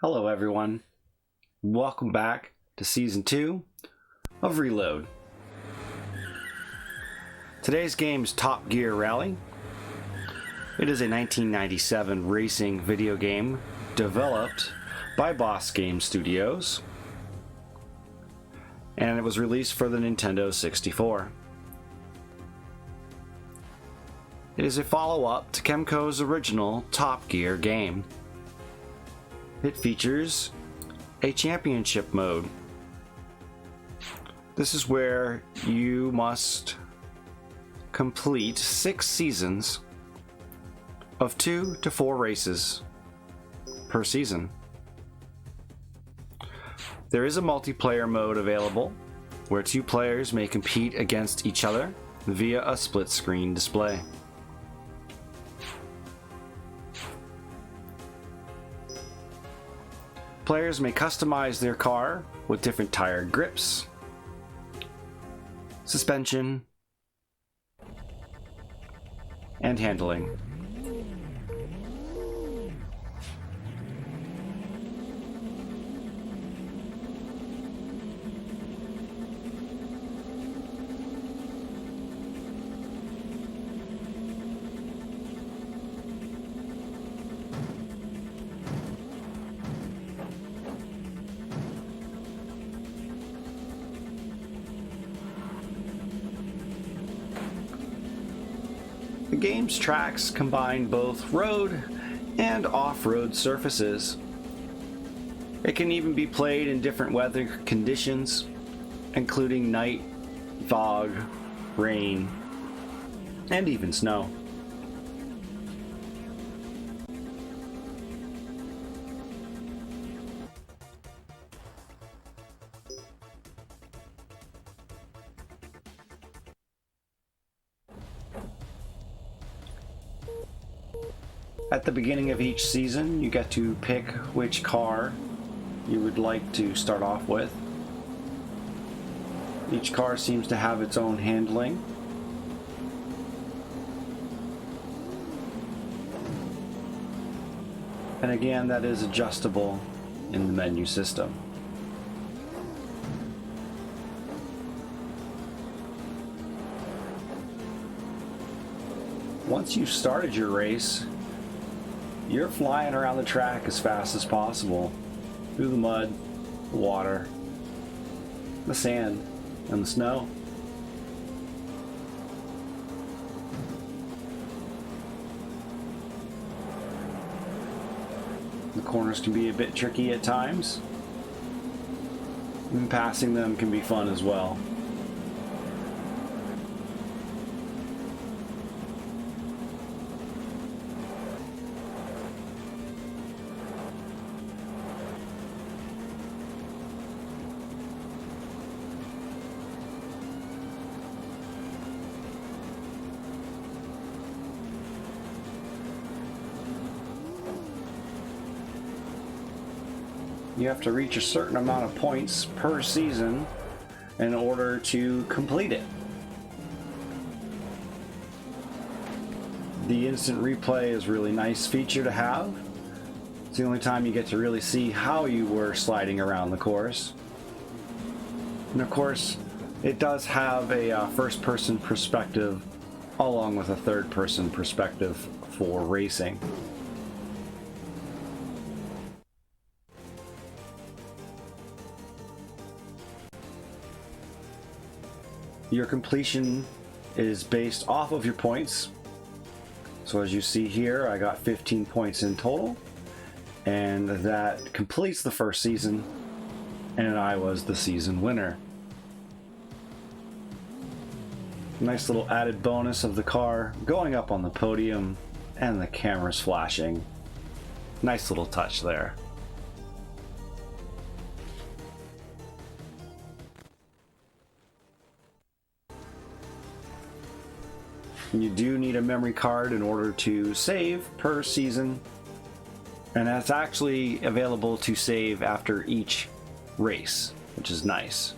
Hello everyone, welcome back to Season 2 of Reload. Today's game is Top Gear Rally. It is a 1997 racing video game developed by Boss Game Studios, and it was released for the Nintendo 64. It is a follow-up to Kemco's original Top Gear game. It features a championship mode. This is where you must complete 6 seasons of 2 to 4 races per season. There is a multiplayer mode available where 2 players may compete against each other via a split screen display. Players may customize their car with different tire grips, suspension, and handling. The game's tracks combine both road and off-road surfaces. It can even be played in different weather conditions, including night, fog, rain, and even snow. At the beginning of each season, you get to pick which car you would like to start off with. Each car seems to have its own handling. And again, that is adjustable in the menu system. Once you've started your race, you're flying around the track as fast as possible through the mud, the water, the sand, and the snow. The corners can be a bit tricky at times, and passing them can be fun as well. You have to reach a certain amount of points per season in order to complete it. The instant replay is a really nice feature to have. It's the only time you get to really see how you were sliding around the course. And of course, it does have a first-person perspective along with a third-person perspective for racing. Your completion is based off of your points. So as you see here, I got 15 points in total, and that completes the first season, and I was the season winner. Nice little added bonus of the car going up on the podium and the cameras flashing. Nice little touch there. You do need a memory card in order to save per season, and that's actually available to save after each race, which is nice.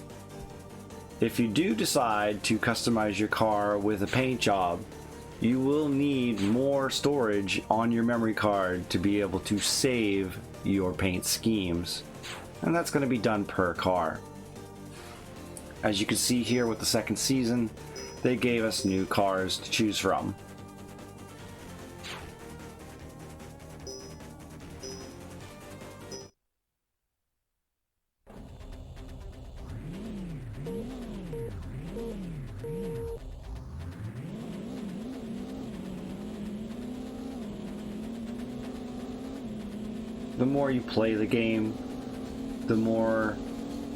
If you do decide to customize your car with a paint job, you will need more storage on your memory card to be able to save your paint schemes, and that's going to be done per car. As you can see here with the second season, they gave us new cars to choose from. The more you play the game, the more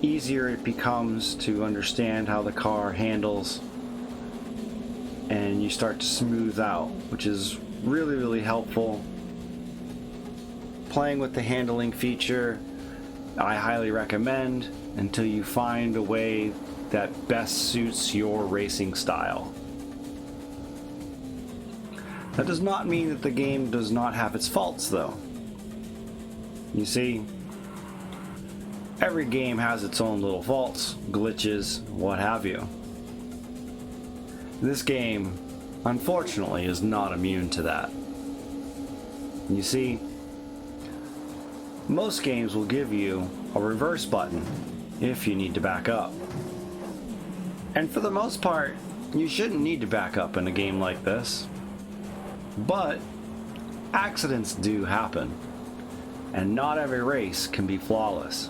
easier it becomes to understand how the car handles, and you start to smooth out, which is really helpful. Playing with the handling feature, I highly recommend until you find a way that best suits your racing style. That does not mean that the game does not have its faults, though. You see, every game has its own little faults, glitches, what have you. This game, unfortunately, is not immune to that. You see, most games will give you a reverse button if you need to back up. And for the most part, you shouldn't need to back up in a game like this. But accidents do happen, and not every race can be flawless.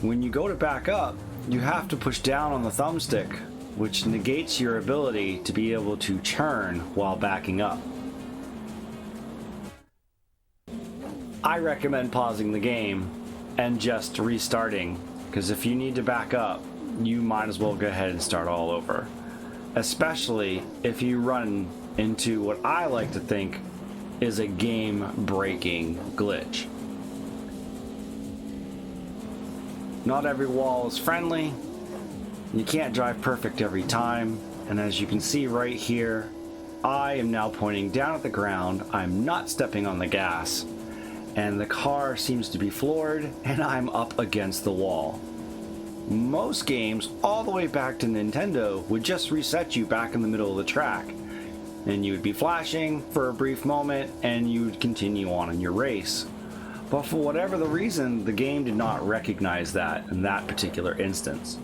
When you go to back up, you have to push down on the thumbstick, which negates your ability to be able to turn while backing up. I recommend pausing the game and just restarting, because if you need to back up, you might as well go ahead and start all over. Especially if you run into what I like to think is a game-breaking glitch. Not every wall is friendly. You can't drive perfect every time, and as you can see right here, I am now pointing down at the ground. I'm not stepping on the gas, and the car seems to be floored, and I'm up against the wall. Most games, all the way back to Nintendo, would just reset you back in the middle of the track, and you would be flashing for a brief moment, and you would continue on in your race. But for whatever the reason, the game did not recognize that in that particular instance.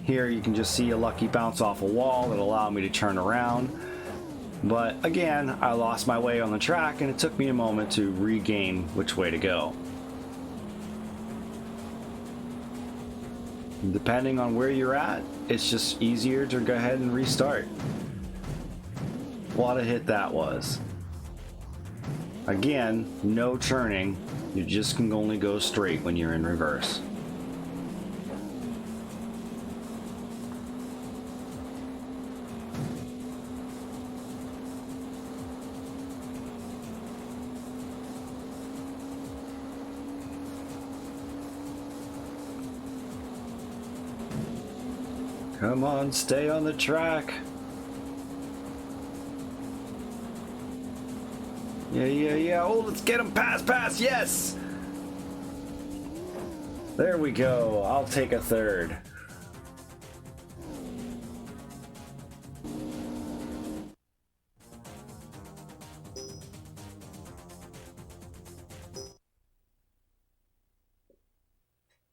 Here you can just see a lucky bounce off a wall that allowed me to turn around. But again, I lost my way on the track, and it took me a moment to regain which way to go. Depending on where you're at, it's just easier to go ahead and restart. What a hit that was. Again, no turning, you just can only go straight when you're in reverse. Come on, stay on the track. Yeah. Oh, let's get him. Pass. Yes. There we go. I'll take a third.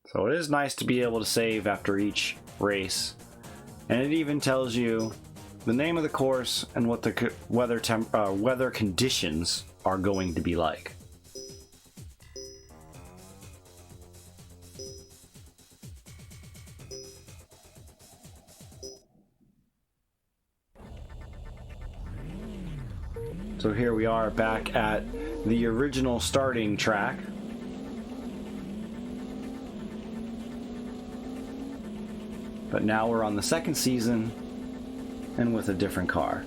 So it is nice to be able to save after each race. And it even tells you the name of the course and what the weather conditions are going to be like. So here we are back at the original starting track. But now we're on the second season and with a different car.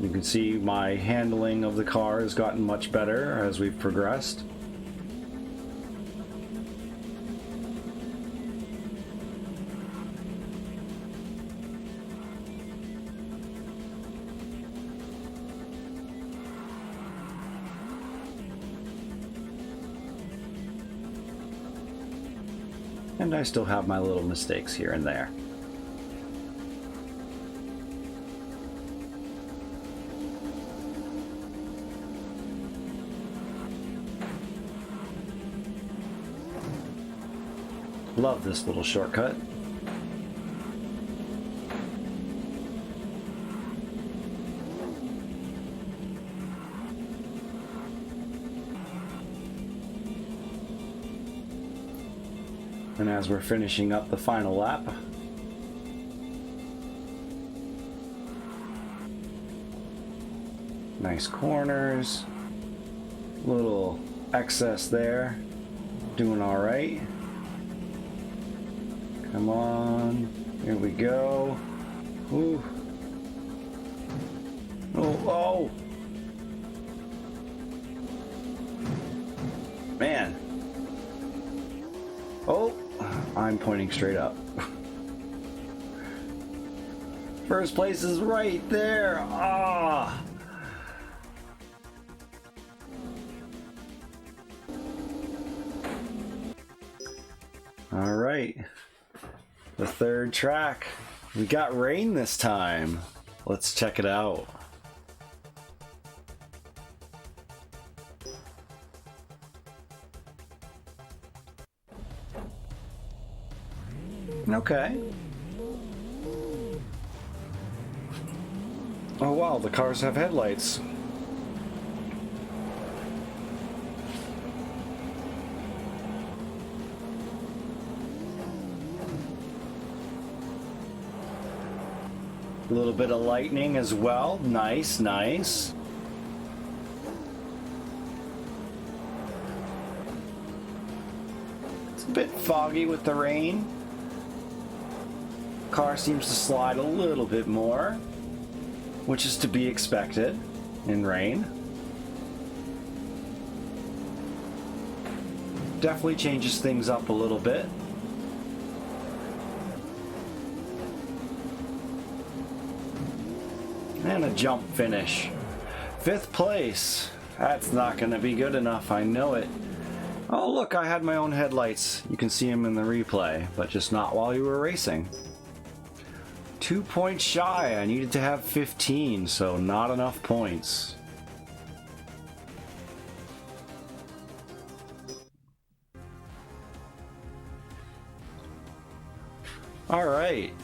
You can see my handling of the car has gotten much better as we've progressed. And I still have my little mistakes here and there. Love this little shortcut. And as we're finishing up the final lap, nice corners, little excess there, doing all right. Come on, here we go. Ooh. Oh. Man. Oh, I'm pointing straight up. First place is right there. Ah. All right. The third track. We got rain this time. Let's check it out. Okay. Oh wow, the cars have headlights. A little bit of lightning as well. Nice, nice. It's a bit foggy with the rain. Car seems to slide a little bit more, which is to be expected in rain. Definitely changes things up a little bit. And a jump finish. 5th place. That's not going to be good enough, I know it. Oh look, I had my own headlights. You can see them in the replay, but just not while you were racing. 2 points shy. I needed to have 15, so not enough points. Alright,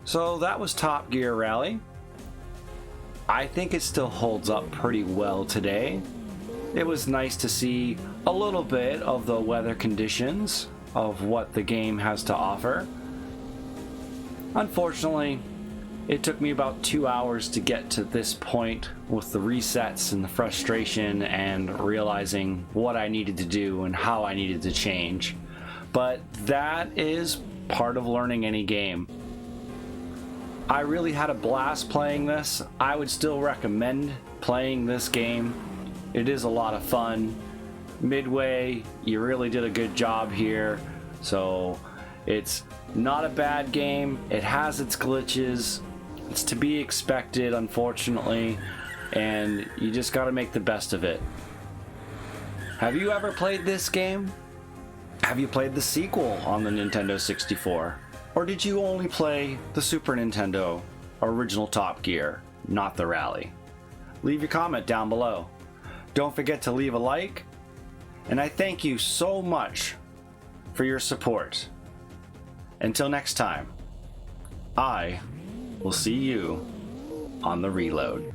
so that was Top Gear Rally. I think it still holds up pretty well today. It was nice to see a little bit of the weather conditions of what the game has to offer. Unfortunately, it took me about 2 hours to get to this point with the resets and the frustration and realizing what I needed to do and how I needed to change. But that is part of learning any game. I really had a blast playing this. I would still recommend playing this game. It is a lot of fun. Midway, you really did a good job here. So it's not a bad game. It has its glitches. It's to be expected, unfortunately, and you just got to make the best of it. Have you ever played this game? Have you played the sequel on the Nintendo 64? Or did you only play the Super Nintendo original Top Gear, not the Rally? Leave your comment down below. Don't forget to leave a like, and I thank you so much for your support. Until next time, I will see you on the reload.